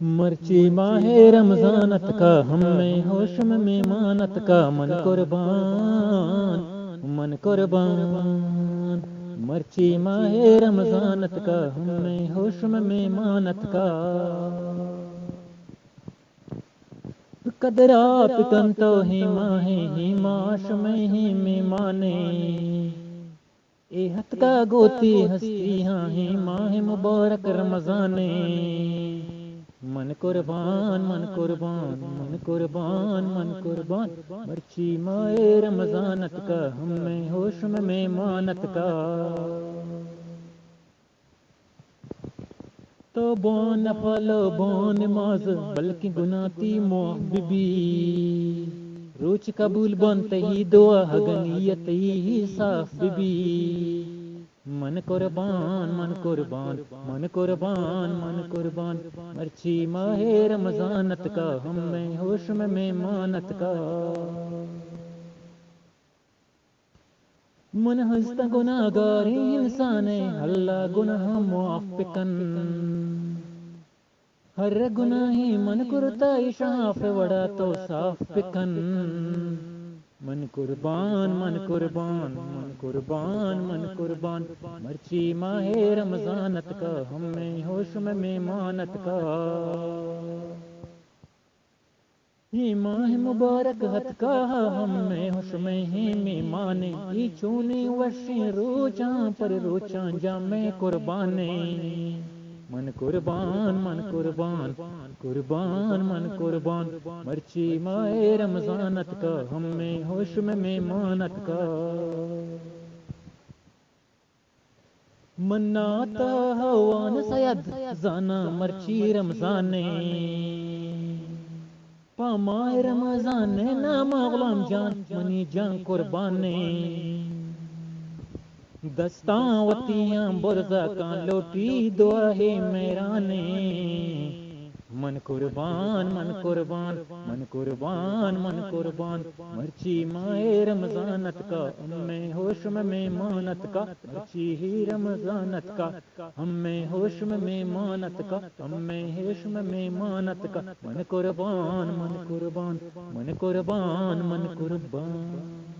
مرچی ماہ رمضانت کا ہم میں ہوش میں میمانت کا من قربان من قربان مرچی ماہ رمضانت کا ہم میں ہوش میں میمانت کا قدر آپ کن تو ہی ماہ ہی معاش میں ہی میمانے اے ہت کا گوتی ہستی ہاں ہی ماہ مبارک رمضانے من قربان من قربان من قربان من قربان مرچی ماہ رمضانت کا ہم میں ہوش میں میمانت کا تو بون نفل بون نماز بلکہ گناتی محببی روچ قبول بنتے ہی دعا ہگنیت ہی صاف بی من قربان من قربان من قربان من قربان مرچی ماہ رمضانت کا ہم میں ہوش میں میمانت کا من ہستا گناہگار انسان اللہ گناہ معاف کن ہر گناہی من کرتا شاف وڑا تو صاف پکن من قربان من قربان من قربان من قربان مرچی ماہ رمضانت کا ہم میں ہوش میں میمانت کا یہ ماہ مبارک ہت کا ہم میں ہوش میں ہی میمانے یہ چونے وشیں روچاں پر روچاں جامع قربانے من قربان من قربان قربان من قربان مرچی ماہ رمضانت کا ہم میں ہوش میں میمانت کا مناتا ہوان سید زانا مرچی رمضانے پا ماہ رمضان نام غلام جان منی جان قربانے دستاں وتیاں برزا کان لوٹی دعا ہے میرانے من قربان من قربان من قربان من قربان مرچی ماہ رمضانت کا ہم میں ہوش میں میمانت کا مرچی ہی رمضانت کا ہم میں ہوش میں میمانت کا ہم میں ہوش میں میمانت کا من قربان من قربان من قربان من قربان